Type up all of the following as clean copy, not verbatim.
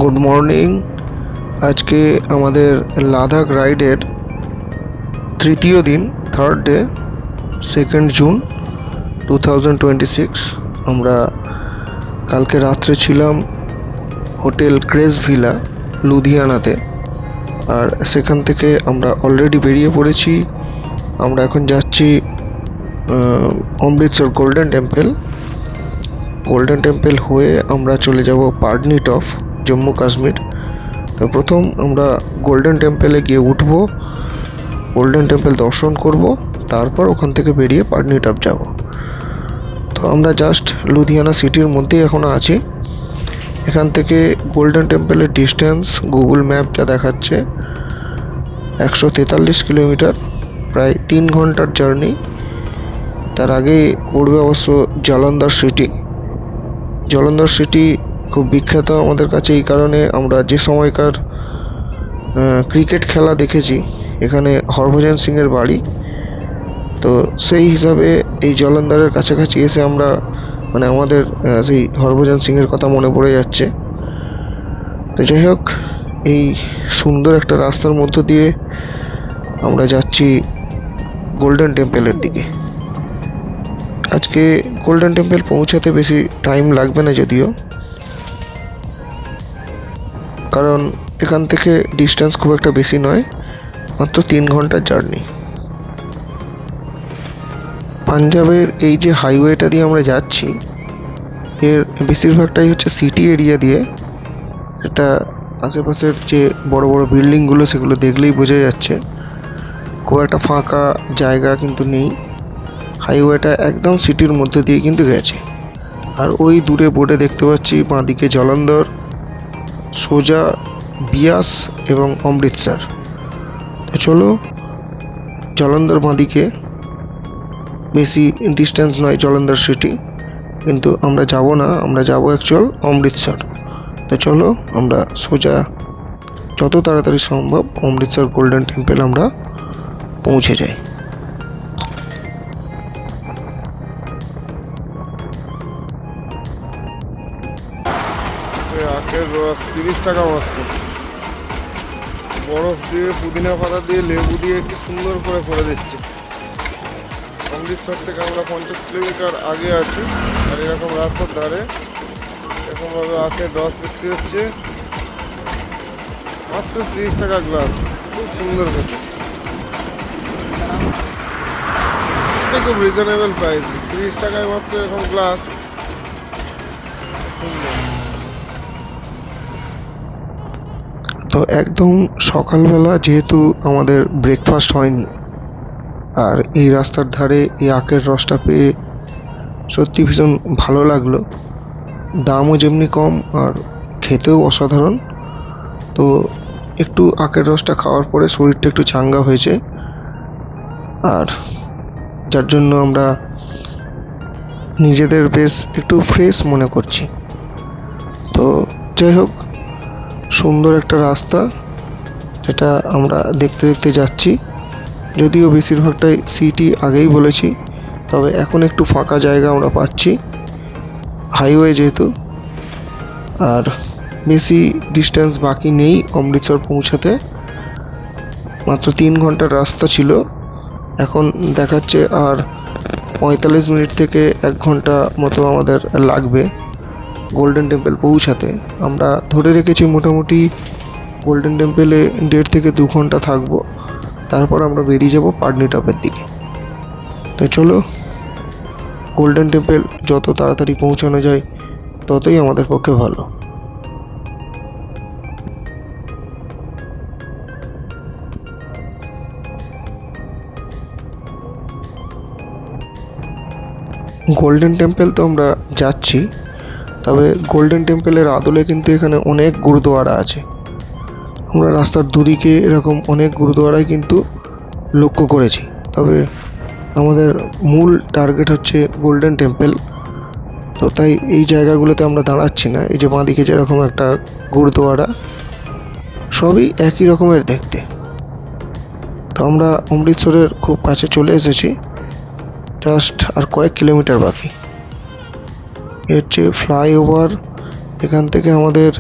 Good morning. আজকে আমাদের লাদাখ রাইডের তৃতীয় দিন, থার্ড ডে, 2 জুন 2026। আমরা কালকে রাত্রে ছিলাম হোটেল ক্রেস ভিলা লুধিয়ানাতে, আর সেখান থেকে আমরা অলরেডি বেরিয়ে পড়েছি। আমরা এখন যাচ্ছি অমৃতসর গোল্ডেন টেম্পল হয়ে আমরা চলে যাব পাটনিটপ, জম্মু কাশ্মীর। তো প্রথম আমরা গোল্ডেন টেম্পলে গিয়ে উঠব, গোল্ডেন টেম্পল দর্শন করব, তারপর ওখান থেকে বেরিয়ে পাটনিটপ যাব। তো আমরা জাস্ট লুধিয়ানা সিটির মধ্যেই এখনও আছি। এখান থেকে গোল্ডেন টেম্পলের ডিস্টেন্স গুগল ম্যাপ যা দেখাচ্ছে 143 কিলোমিটার, প্রায় 3 ঘন্টার জার্নি। তার আগে পড়বে অবশ্য জলন্ধর সিটি খুব বিখ্যাত আমাদের কাছে এই কারণে, আমরা যে সময়কার ক্রিকেট খেলা দেখেছি এখানে হরভজন সিংয়ের বাড়ি, তো সেই হিসাবে এই জলন্ধরের কাছাকাছি এসে আমরা আমাদের সেই হরভজন সিংয়ের কথা মনে পড়ে যাচ্ছে। তো যাই হোক, এই সুন্দর একটা রাস্তার মধ্য দিয়ে আমরা যাচ্ছি গোল্ডেন টেম্পলের দিকে। আজকে গোল্ডেন টেম্পল পৌঁছাতে বেশি টাইম লাগবে না যদিও, কারণ এখান থেকে ডিস্টেন্স খুব একটা বেশি নয়, মাত্র 3 ঘন্টার জার্নি। পাঞ্জাবের এই যে হাইওয়েটা দিয়ে আমরা যাচ্ছি, এর বেশিরভাগটাই হচ্ছে সিটি এরিয়া দিয়ে। এটা আশেপাশের যে বড় বড় বিল্ডিংগুলো সেগুলো দেখলেই বোঝা যাচ্ছে, খুব একটা ফাঁকা জায়গা কিন্তু নেই। হাইওয়েটা একদম সিটির মধ্যে দিয়ে কিন্তু গেছে। আর ওই দূরে বোর্ডে দেখতে পাচ্ছি বাঁদিকে জলন্ধর, সোজা বিয়াস এবং অমৃতসর। তো চলো, জলন্ধর বাঁদিকে, বেশি ডিস্টেন্স নয় জলন্ধর সিটি, কিন্তু আমরা যাব না, আমরা যাব অ্যাকচুয়াল অমৃতসর। তো চলো আমরা সোজা যত তাড়াতাড়ি সম্ভব অমৃতসর গোল্ডেন টেম্পল আমরা পৌঁছে যাই। আখের রস 30 টাকা মাত্র, বরফ দিয়ে পুদিনা পাতা দিয়ে লেবু দিয়ে কি সুন্দর করে দিচ্ছে। অমৃতসর থেকে আমরা 50 কিলোমিটার আগে আছি, আর এরকম রাস্তার ধারে এরকমভাবে আখের রস বিক্রি হচ্ছে, মাত্র 30 টাকা গ্লাস। খুব সুন্দর খেতে, খুব রিজনেবল প্রাইস, 30 টাকায় মাত্র এরকম গ্লাস। তো একদম সকালবেলা যেহেতু আমাদের ব্রেকফাস্ট হয়নি, আর এই রাস্তার ধারে এই আখের রসটা পেয়ে সত্যি ভীষণ ভালো লাগলো। দামও যেমনি কম আর খেতেও অসাধারণ। তো একটু আখের রসটা খাওয়ার পরে শরীরটা একটু চাঙ্গা হয়েছে, আর যার জন্য আমরা নিজেদের বেশ একটু ফ্রেশ মনে করছি। তো যাই হোক, সুন্দর একটা রাস্তা যেটা আমরা দেখতে দেখতে যাচ্ছি। যদিও বেশিরভাগটাই সিটি আগেই বলেছি, তবে এখন একটু ফাঁকা জায়গা আমরা পাচ্ছি হাইওয়ে যেহেতু। আর বেশি ডিস্টেন্স বাকি নেই অমৃতসর পৌঁছাতে, মাত্র 3 ঘন্টার রাস্তা ছিল, এখন দেখাচ্ছে আর 45 মিনিট থেকে 1 ঘন্টা মতো আমাদের লাগবে গোল্ডেন টেম্পল পৌঁছাতে। আমরা ধরে রেখেছি মোটামুটি গোল্ডেন টেম্পলে 1.5 থেকে 2 ঘন্টা থাকবো, তারপর আমরা বেরিয়ে যাব পাটনিটপের দিকে। তো চলো, গোল্ডেন টেম্পল যত তাড়াতাড়ি পৌঁছানো যায় ততই আমাদের পক্ষে ভালো। গোল্ডেন টেম্পল তো আমরা যাচ্ছি, তবে গোল্ডেন টেম্পলের আদলে কিন্তু এখানে অনেক গুরুদুয়ারা আছে। আমরা রাস্তার দুদিকে এরকম অনেক গুরুদুয়ারাই কিন্তু লক্ষ্য করেছি, তবে আমাদের মূল টার্গেট হচ্ছে গোল্ডেন টেম্পল। তো তাই এই জায়গাগুলোতে আমরা দাঁড়াচ্ছি না। এই যে বাঁদিকে যেরকম একটা গুরুদুয়ারা, সবই একই রকমের দেখতে। তো আমরা অমৃতসরের খুব কাছে চলে এসেছি, জাস্ট আর কয়েক কিলোমিটার বাকি। এর যে ফ্লাইওভার, এখান থেকে আমাদের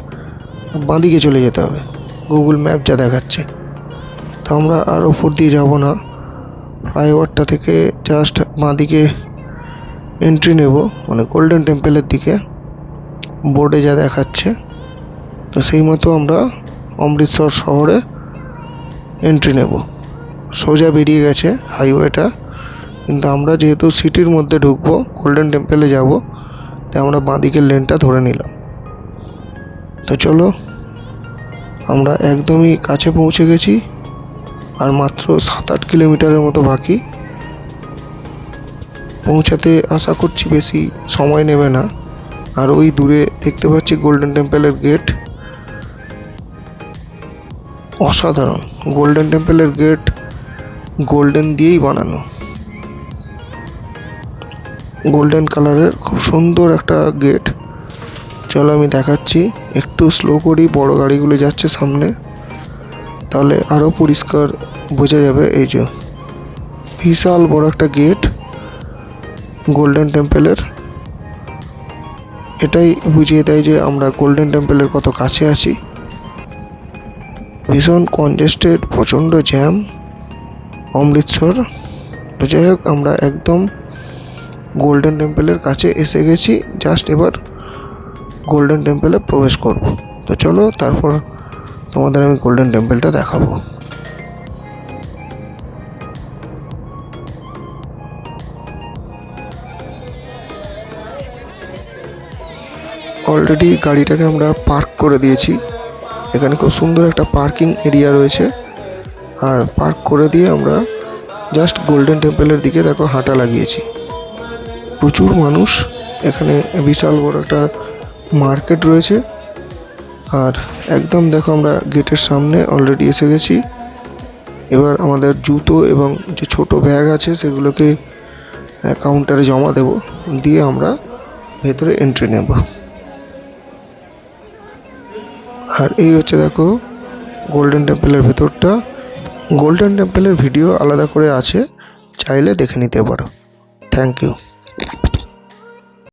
বাঁদিকে চলে যেতে হবে, গুগল ম্যাপ যা দেখাচ্ছে। তো আমরা আর ওপর দিয়ে যাব না, ফ্লাইওভারটা থেকে জাস্ট বাঁদিকে এন্ট্রি নেব, মানে গোল্ডেন টেম্পলের দিকে বোর্ডে যা দেখাচ্ছে। তো সেই মতো আমরা অমৃতসর শহরে এন্ট্রি নেব। সোজা বেরিয়ে গেছে হাইওয়েটা, কিন্তু আমরা যেহেতু সিটির মধ্যে ঢুকবো, গোল্ডেন টেম্পলে যাব, তাই আমরা বাঁদিকের লেনটা ধরে নিলাম। তো চলো, আমরা একদমই কাছে পৌঁছে গেছি, আর মাত্র 7-8 কিলোমিটারের মতো বাকি। পৌঁছাতে আশা করছি বেশি সময় নেবে না। আর ওই দূরে দেখতে পাচ্ছি গোল্ডেন টেম্পলের গেট, অসাধারণ। গোল্ডেন টেম্পলের গেট গোল্ডেন দিয়েই বানানো, গোল্ডেন কালারের খুব সুন্দর একটা গেট। চলো আমি দেখাচ্ছি, একটু স্লো করি, বড় গাড়িগুলো যাচ্ছে সামনে, তাহলে আরও পরিষ্কার বোঝা যাবে। এই যে বিশাল বড় একটা গেট গোল্ডেন টেম্পলের, এটাই বুঝিয়ে দেয় যে আমরা গোল্ডেন টেম্পলের কত কাছে আছি। ভীষণ কনজেস্টেড, প্রচণ্ড জ্যাম অমৃতসর। তো যাই হোক, আমরা একদম গোল্ডেন টেম্পলের কাছে এসে গেছি, জাস্ট এবার গোল্ডেন টেম্পলে প্রবেশ করব। তো চলো, তারপর তোমাদের আমি গোল্ডেন টেম্পলটা দেখাবো। অলরেডি গাড়িটাকে আমরা পার্ক করে দিয়েছি, এখানে খুব সুন্দর একটা পার্কিং এরিয়া রয়েছে। আর পার্ক করে দিয়ে আমরা জাস্ট গোল্ডেন টেম্পলের দিকে দেখো হাঁটা লাগিয়েছি। প্রচুর মানুষ এখানে, বিশাল বড় একটা মার্কেট রয়েছে। আর একদম দেখো, আমরা গেটের সামনে অলরেডি এসে গেছি। এবার আমাদের জুতো এবং যে ছোট ব্যাগ আছে সেগুলোকে কাউন্টারে জমা দেব, দিয়ে আমরা ভেতরে এন্ট্রি নেব। আর এই হচ্ছে দেখো গোল্ডেন টেম্পলের ভেতরটা। গোল্ডেন টেম্পলের ভিডিও আলাদা করে আছে, চাইলে দেখে নিতে পারো। Thank you.